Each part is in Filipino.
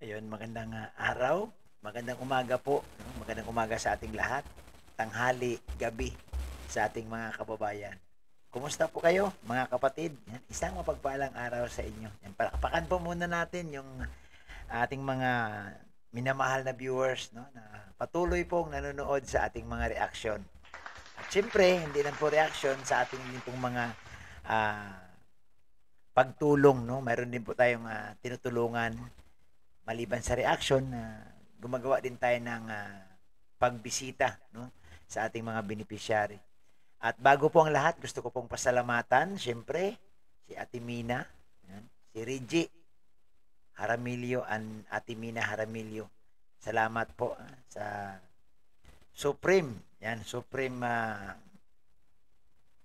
Ayun, magandang araw, magandang umaga po, no? Magandang umaga sa ating lahat, tanghali, gabi sa ating mga kababayan. Kumusta po kayo, mga kapatid? Yan, isang mapagpalang araw sa inyo. Yan, palakpakan po muna natin yung ating mga minamahal na viewers, no, na patuloy pong nanonood sa ating mga reaksyon. At syempre, hindi lang po reaksyon sa ating din pong mga ah, pagtulong, no? Mayroon din po tayong tinutulungan maliban sa reaction na gumagawa din tayo ng pagbisita, no, sa ating mga beneficiary. At bago po ang lahat, gusto ko pong pasalamatan, syempre, si Ate Mina, yan, si Reggie Haramilio and Ate Mina Haramilio. Salamat po sa Supreme, yan, Supreme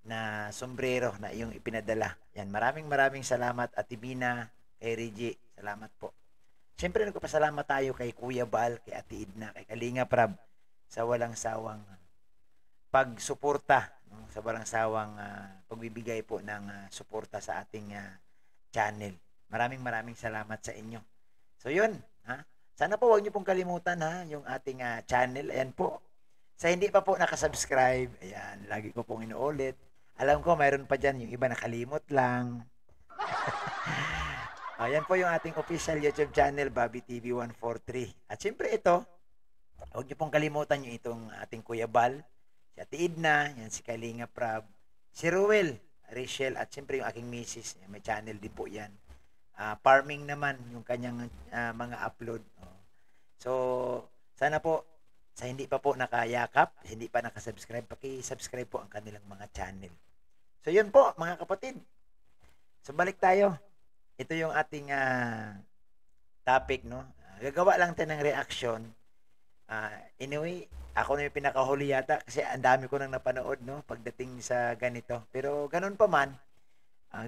na sombrero na iyong ipinadala. Yan, maraming salamat Ate Mina, kay Reggie. Salamat po. Siyempre, nagpapasalamat tayo kay Kuya Bal, kay Ate Idna, kay Kalinga Prab sa walang sawang pagsuporta, no? Sa walang sawang pagbibigay po ng suporta sa ating channel. Maraming salamat sa inyo. So yun, ha? Sana po wag niyo pong kalimutan ha, yung ating channel. Ayan po. Sa hindi pa po nakasubscribe, ayan, lagi ko pong inuulit. Alam ko mayroon pa dyan, yung iba nakalimot lang. Ayan po yung ating official YouTube channel, Bobby TV 143. At siyempre ito, huwag niyo pong kalimutan yung itong ating Kuya Bal, si Ate Idna, yan si Kalinga Prab, si Ruel, Rachel, at siyempre yung aking misis, may channel din po yan. Farming naman yung kanyang mga upload. So, sana po, sa hindi pa po nakayakap, hindi pa nakasubscribe, paki-subscribe po ang kanilang mga channel. So, yun po, mga kapatid. So, balik tayo. Ito yung ating topic, no? Gagawa lang tayo ng reaction. Anyway, ako na yung pinakahuli yata kasi ang dami ko nang napanood, no? Pagdating sa ganito. Pero ganun pa man,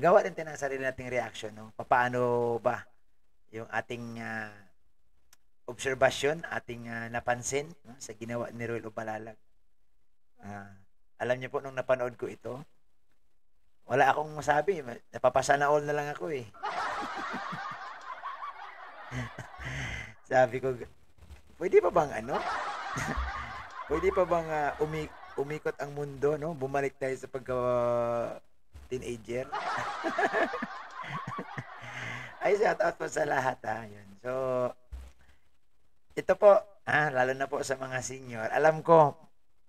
gawa din tayo ng sarili nating reaction, no? Paano ba yung ating obserbasyon, ating napansin, no? Sa ginawa ni Roel Ubalalag. Alam niyo po, nung napanood ko ito, wala akong masabi. Napapasana all na lang ako eh. Sabi ko, pwede pa bang ano? Pwede pa bang umikot ang mundo, no? Bumalik tayo sa pagka teenager. Ay, shout out po sa lahat ha. Yun. So, ito po, lalo na po sa mga senior. Alam ko,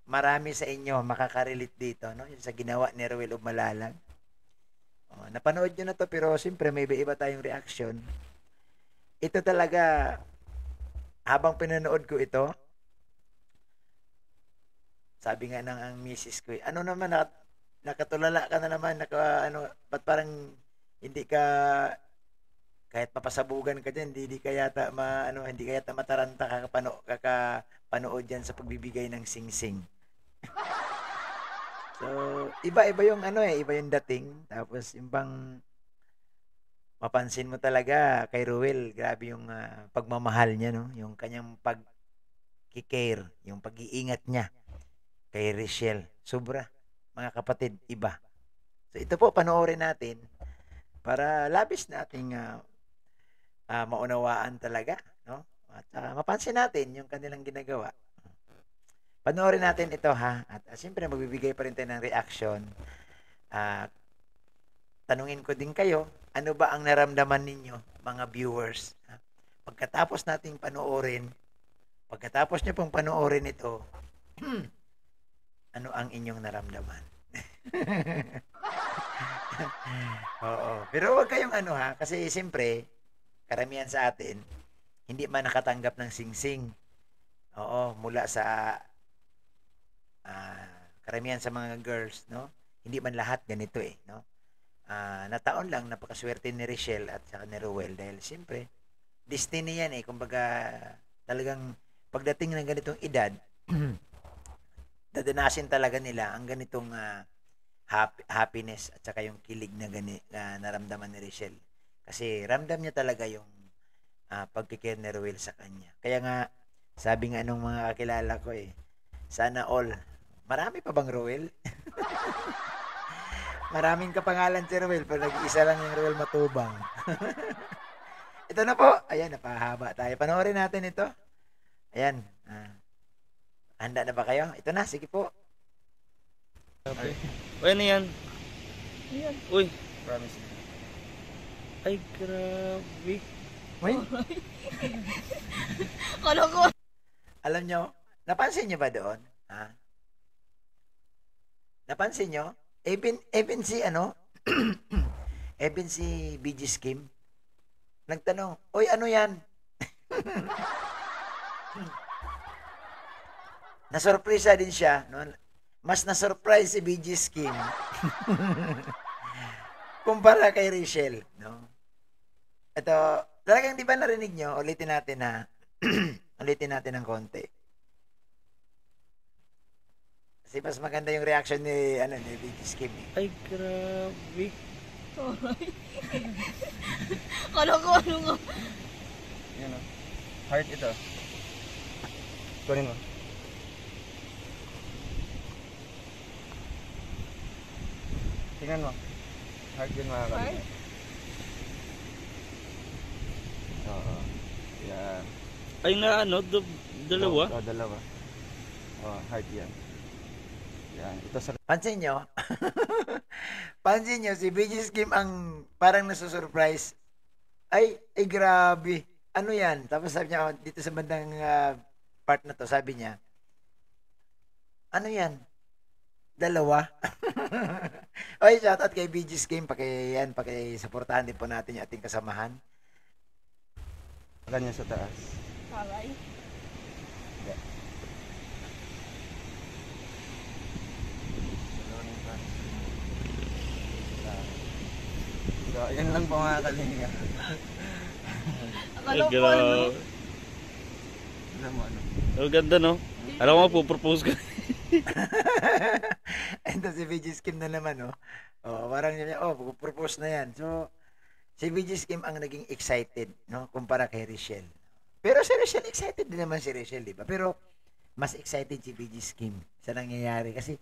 marami sa inyo makakarelate dito, no? Yung sa ginawa ni Ruel Ubalalag. Napanood nyo na to pero siyempre may iba tayong reaction. Ito talaga, habang pinanood ko ito, sabi nga ng ang misis ko, ano naman, nakatulala ka na naman, ba't parang hindi ka, kahit papasabugan ka dyan, hindi ka yata hindi ka yata mataranta kakapanood dyan sa pagbibigay ng sing-sing. So, iba yung iba yung dating. Tapos yung bang mapansin mo talaga kay Ruel, grabe yung pagmamahal niya, no? Yung kanyang pag-care, yung pag-iingat niya kay Rachel. Sobra, mga kapatid, iba. So, ito po, panoorin natin para labis nating maunawaan talaga, no? At mapansin natin yung kanilang ginagawa. Panoorin natin ito ha. At siyempre magbibigay pa rin tayo ng reaction. Tanungin ko din kayo, ano ba ang naramdaman ninyo, mga viewers? Pagkatapos nating panoorin, pagkatapos nyo pong panoorin ito, ano ang inyong naramdaman? Oo. Pero wag kayong kasi siyempre, karamihan sa atin, hindi man nakatanggap ng sing-sing. Oo, mula sa karamihan sa mga girls, no? Hindi man lahat ganito eh, no? Nataon lang, napakaswerte ni Rachel at saka ni Ruel dahil siyempre, destiny yan eh. Kumbaga, talagang pagdating ng ganitong edad, dadanasin talaga nila ang ganitong happiness at saka yung kilig na naramdaman ni Rachel. Kasi ramdam niya talaga yung pagkikare ni Ruel sa kanya. Kaya nga, sabi nga nung mga kakilala ko eh, sana all. Marami pa bang Ruel? Maraming kapangalan si Ruel, pero nag-isa lang yung Ruel Matubang. ito na po. Ayan, napahaba tayo. Panoorin natin ito. Ayan. Handa na ba kayo? Ito na, sige po. Okay. Uy, ano yan? Ayan. Uy. Promise. Ay, grabe. Uy, Kala ko. alam nyo, napansin nyo ba doon? Ha? Napansin nyo? Even si ano, even si BG Skim, nagtanong, "Uy, ano yan?" Nasurpresa din siya. No? Mas nasurprise si BG Skim kumpara kay Rachel. No? Ito, talagang di ba narinig nyo? Ulitin natin ha. Ulitin natin ng konti. Kasi mas maganda yung reaction ni, ni BG Skim. Ay, grabe. Kala ko ano nga. Yan o. Heart ito. Kunin mo. Tingnan mo. Heart yun mga kalina. Heart? Oo. Yan. Ay nga ano, dalawa? Oo, dalawa. Oo, heart yan. Yan. Ito sa... Pansin nyo? Pansin nyo, si BG Skim ang parang nasusurprise. Ay, grabe. Ano yan? Tapos sabi niya, dito sa bandang part na to, sabi niya, ano yan? Dalawa? Oy, shoutout kay BG Skim. Paki-supportahan din po natin yung ating kasamahan. Ganyan sa taas. Aray. So, ayan lang po mga kalinga. Akala ko ano. Alam mo ano? Ang ganda, no? Alam mo, pupropose ka. Ito si BG Skim na naman, no? Oh, parang niya, propose na yan. So, si BG Skim ang naging excited, no? Kumpara kay Rachel. Pero si Rachel, excited din naman si Rachel, di ba? Pero, mas excited si BG Skim sa nangyayari. Kasi,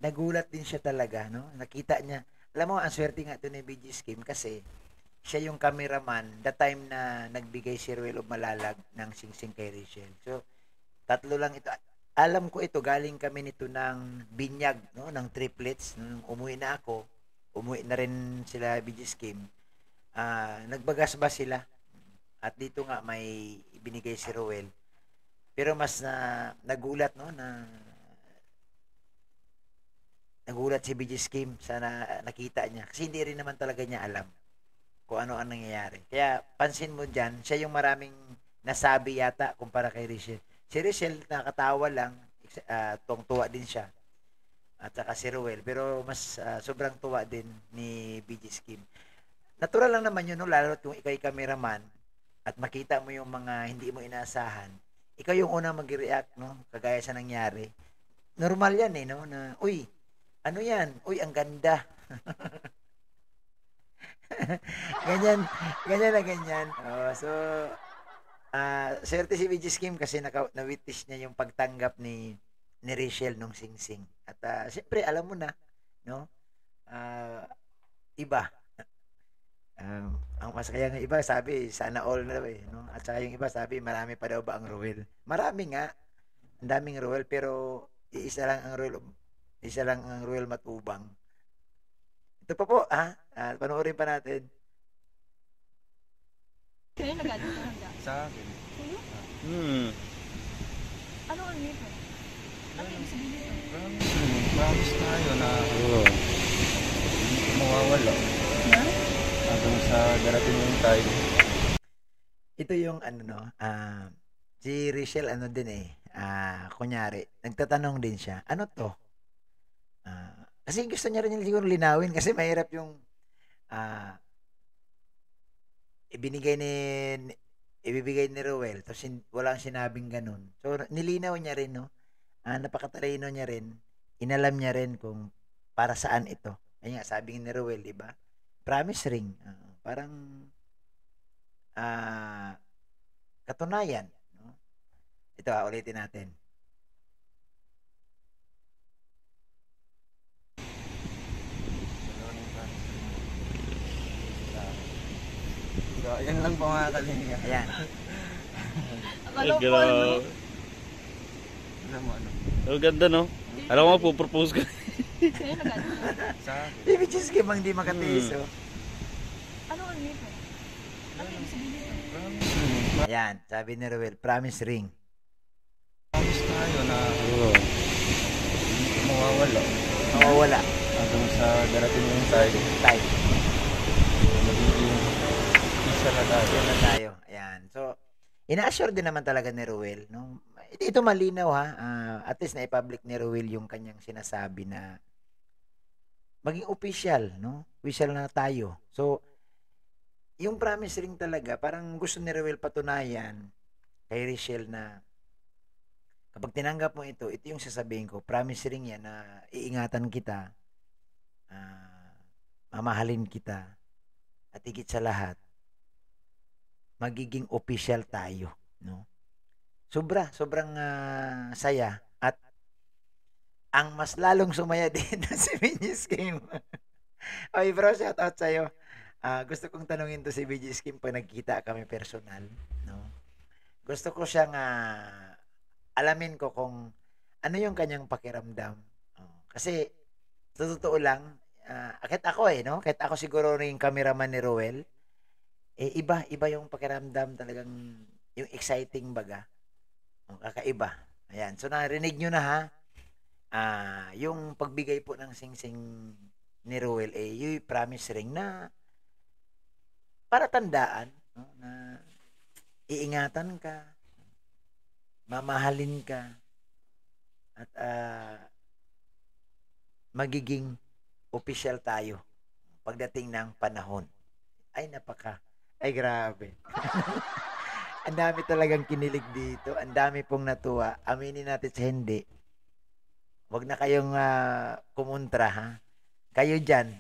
nagulat din siya talaga, no? Nakita niya. Alam mo, ang swerte nga ito ni BG Skim kasi, siya yung cameraman the time na nagbigay si Ruel of Malalag ng Singsing kay Rachel. So, tatlo lang ito. Alam ko ito, galing kami nito ng binyag, no? Ng triplets. Nung umuwi na ako, umuwi na rin sila BG Skim. Nagbagas ba sila? At dito nga may binigay si Ruel. Pero mas nagulat, no? Nagulat si BG Skim sa nakita niya. Kasi hindi rin naman talaga niya alam kung ano ang nangyayari. Kaya pansin mo dyan, siya yung maraming nasabi yata kumpara kay Rachel. Si Rachel nakatawa lang, tuwang-tuwa din siya. At saka si Ruel. Pero mas sobrang tuwa din ni BG Skim. Natural lang naman yun, no? Lalo kung ikaw yung cameraman at makita mo yung mga hindi mo inaasahan, ikaw yung unang mag-react, no? Kagaya sa nangyari. Normal yan eh, no? Na, uy, ano yan? Uy, ang ganda. ganyan na ganyan. So, swerte si BG Skim kasi na-witness niya yung pagtanggap ni Rachel nung Singsing. At siyempre, alam mo na, no? Iba. Ang mas kaya ng iba, sabi, sana all na daw eh, no? At saka yung iba, sabi, marami pa daw ba ang Ruel? Marami nga. Ang daming Ruel, pero isa lang ang Ruel matubang. Ito pa po, panoorin pa natin. Kaya nagalit ka hangga. Sa akin. Sino? Ano ang nito? Ano yung sabihin nito? Promise tayo na hindi mawawala. Hanggang sa darating yung time. Ito yung si Rachel din kunyari, nagtatanong din siya, ano to? Kasi gusto niya rin siguro linawin kasi mahirap yung ibibigay ni Ruel tapos walang sinabing ganun. So nilinaw niya rin, no? Napakatalino niya rin. Inalam niya rin kung para saan ito. Ayun nga, sabi ni Ruel, di ba? Promise ring. Parang katunayan. No? Ito, ulitin natin. So, ayan lang lang po mga kalinga. Ayan. Ay, Akala ko ano. grabe. Alam mo ano? Ang ganda, no? Alam ko, pupropose ka. Sa'yo nagalit ka. Sa akin. Baby cheesecake bang di makatiis, oh. Ano ang nito? Ano ibig sabihin nito? Promise Ayan, sabi ni Ruel, promise ring. tayo na Oo. hindi mawawala. Mawawala. Hanggang sa darating yung tayo. Time. Magiging isa na tayo. Yan na tayo. Ayan. So, ina-assure din naman talaga ni Ruel, no? Ito malinaw ha. At least na-public ni Ruel yung kanyang sinasabi na maging official, no? Official na tayo. So, yung promise ring talaga, parang gusto ni Ruel patunayan kay Rachel na kapag tinanggap mo ito yung sasabihin ko, promise ring yan na iingatan kita, mamahalin kita, at higit sa lahat, magiging official tayo, no? Sobrang saya at ang mas lalong sumaya dito si Vinny's Game. Oy bro, shout out sa'yo. Gusto kong tanungin to si Vinny's Game pag nagkita kami personal, no? Gusto ko siyang alamin ko kung ano yung kanyang pakiramdam. Kasi sa totoo lang, kahit ako no? Kahit ako siguro rin yung cameraman ni Roel, iba yung pakiramdam talagang yung exciting baga. Kakaiba. Ayan. So narinig nyo na ha. Yung pagbigay po ng sing-sing ni Roel yung promise ring na para tandaan, no? Na iingatan ka, mamahalin ka, at magiging official tayo pagdating ng panahon. Ay grabe. Ang dami talagang kinilig dito. Ang dami pong natuwa. Aminin natin sa hindi. Huwag na kayong kumontra, ha? Kayo dyan.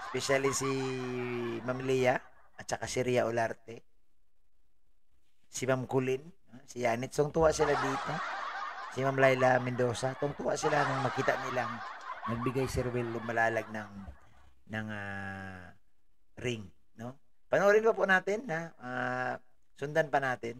Especially si Ma'am Lia at saka si Ria Olarte. Si Ma'am Kulin. Si Yanit. Tuwa sila dito. Si Ma'am Laila Mendoza. Tuwa sila nung makita nilang nagbigay si Ruel lumalalag ng ring, no? Panoorin pa po natin, ha? Sundan pa natin.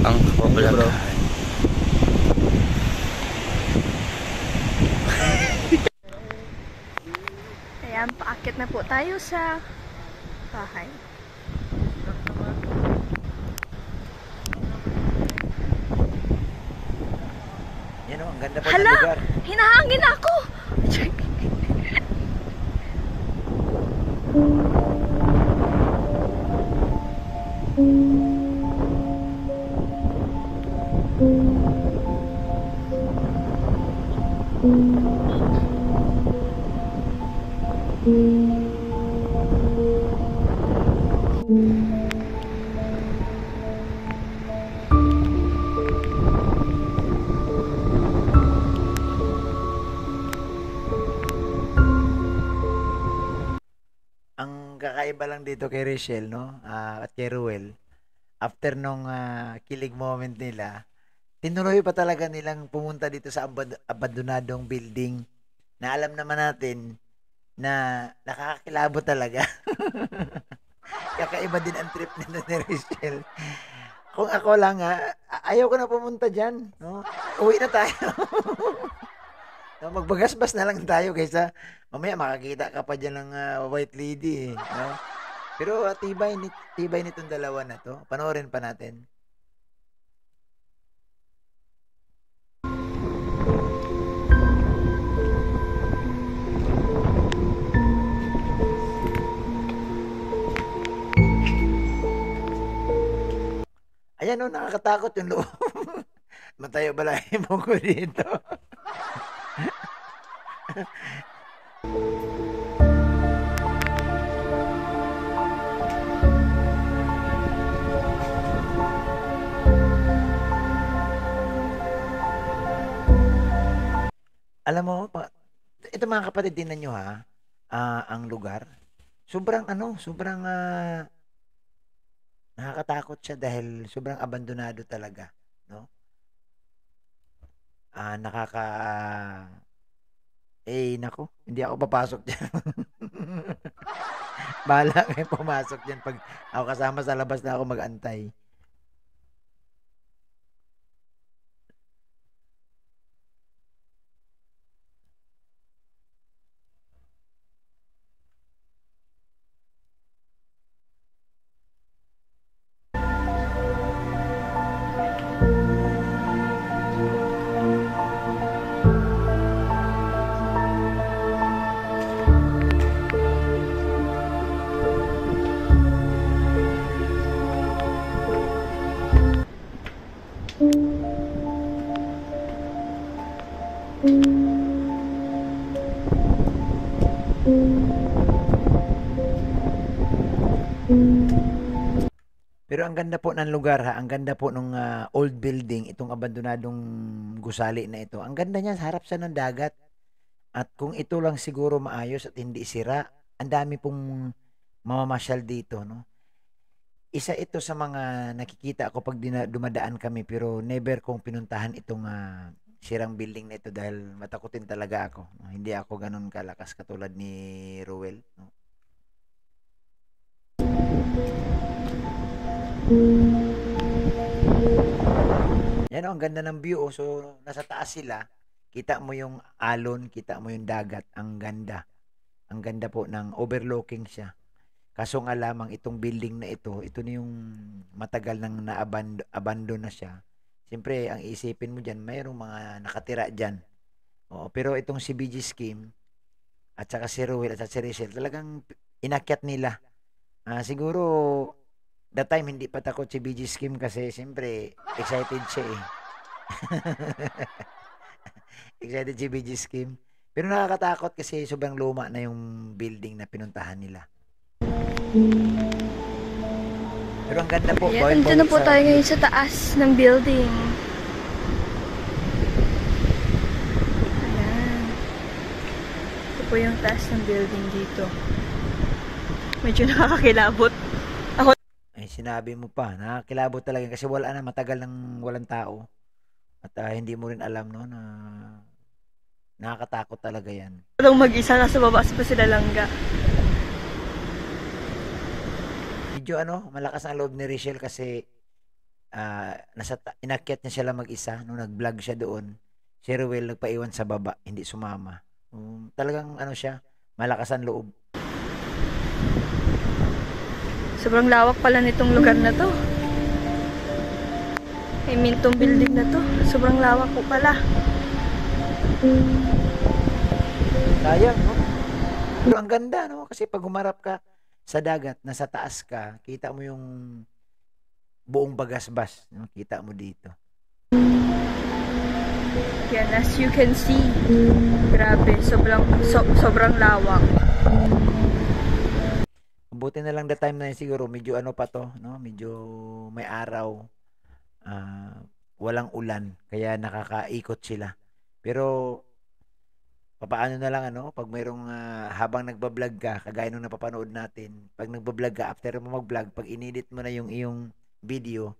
Ang kapabalaghan. Ayan, paakit na po tayo sa bahay. Yan ang ganda po ng Hala! lugar. Hinahangin ako! Ang kakaiba lang dito kay Rachel, no? At kay Ruel, after nung kilig moment nila, tinuloy pa talaga nilang pumunta dito sa abandonadong building na alam naman natin na nakakakilabo talaga. Kakaiba din ang trip nito ni Rachel. Kung ako lang ayaw ko na pumunta dyan, no? Uwi na tayo. No, magbagasbas na lang tayo kaysa mamaya makakita ka pa dyan ng white lady, no? Pero tibay nitong dalawa na to. Panoorin pa natin. Ayan o, nakakatakot yung loob. Matayo balahin mo ko dito. Alam mo, ito mga kapatid, tingnan nyo ha, ang lugar. Sobrang sobrang nakakatakot siya dahil sobrang abandonado talaga, no? Nakaka nako, hindi ako papasok diyan. Bahala kayo pumasok diyan pag ako kasama sa labas na ako mag-antay. Pero ang ganda po ng lugar ha, ang ganda po nung old building, itong abandonadong gusali na ito. Ang ganda niya, harap siya ng dagat. At kung ito lang siguro maayos at hindi sira, ang dami pong mamamasyal dito, no? Isa ito sa mga nakikita ko pag dumadaan kami, pero never kong pinuntahan itong sirang building na ito dahil matakutin talaga ako. No? Hindi ako ganun kalakas katulad ni Ruel, no? Yan ang ganda ng view. So, nasa taas sila. Kita mo yung alon, kita mo yung dagat. Ang ganda. Ang ganda po ng overlooking siya. Kaso nga lamang itong building na ito na yung matagal nang na-abandon na siya. Siyempre, ang isipin mo dyan, mayroong mga nakatira dyan. Oo, pero itong si BG Scheme at saka si Ruel at si Rachel, talagang inakyat nila. Siguro, that time hindi pa takot si BG Scheme kasi siyempre excited siya eh. Excited si BG Scheme. Pero nakakatakot kasi sobrang luma na yung building na pinuntahan nila. Pero ang ganda po. Ayan, nandito na po tayo ngayon sa taas ng building. Ayan. Ito po yung taas ng building dito. Medyo nakakakilabot. Sinabi mo pa, nakakilabot talaga kasi wala na, matagal nang walang tao. At hindi mo rin alam no na nakakatakot talaga yan. Itong mag-isa nasa baba pa sila langga. Medyo malakas ang loob ni Rachel kasi inakyat niya sila mag-isa nung nag-vlog siya doon. Si Ruel nagpaiwan sa baba, hindi sumama. Talagang siya, malakas ang loob. Sobrang lawak pala nitong lugar na to. I mean, tong building na to. Sobrang lawak po pala. Sayang, no? Pero ang ganda, no? Kasi pag humarap ka sa dagat, nasa taas ka, kita mo yung buong Bagasbas. No? Kita mo dito. Yan, as you can see. Grabe, sobrang lawak. Buti na lang the time na yun, siguro medyo pa to, no? Medyo may araw, walang ulan, kaya nakakaikot sila. Pero papaano na lang pag mayroong habang nagba-vlog ka, kagaya nung napapanood natin, pag nagba-vlog ka, after mo mag-vlog, pag inedit mo na yung iyong video,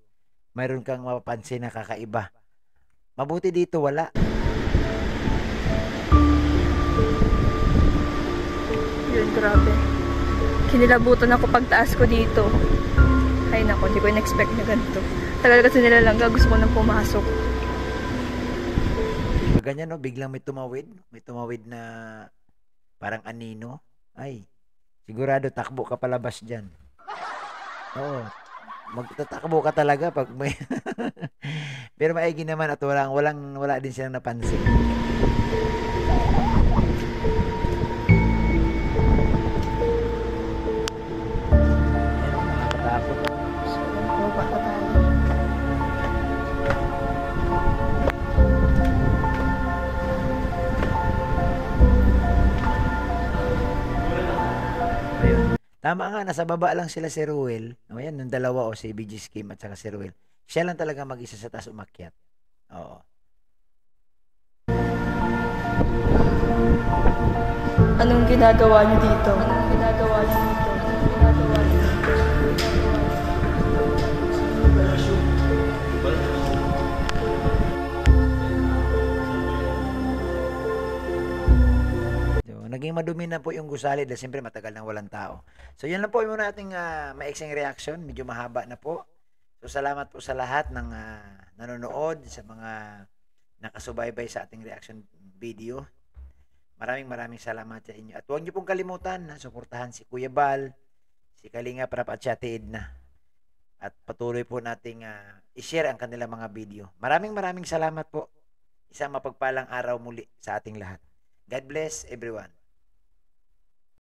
mayroon kang mapapansin na kakaiba. Mabuti dito wala. Yun, grabe. Kinilabutan ako pagtaas ko dito. Ay nako, hindi ko in-expect na ganito. Tagal kasi nila langga, gusto ko nang pumasok. Ganyan, no? Biglang may tumawid. May tumawid na parang anino. Ay, sigurado takbo ka palabas dyan. Oo. Magtatakbo ka talaga pag may... Pero maigi naman at wala din silang napansin. Tama nga, nasa baba lang sila si Ruel. O yan, yung dalawa o si BG Scheme at saka si Ruel. Siya lang talaga mag-isa sa taas umakyat. Oo. Anong ginagawa niyo dito? Anong ginagawa niyo dito? Anong ginagawa niyo dito? So, naging madumi na po yung gusali dahil siyempre matagal nang walang tao. So, yun lang po yung ating maiksing reaction. Medyo mahaba na po. So, salamat po sa lahat ng nanonood, sa mga nakasubaybay sa ating reaction video. Maraming salamat sa inyo. At huwag niyo pong kalimutan na suportahan si Kuya Bal, si Kalinga Prap at si Ate Edna. At patuloy po nating i-share ang kanilang mga video. Maraming salamat po. Isang mapagpalang araw muli sa ating lahat. God bless everyone.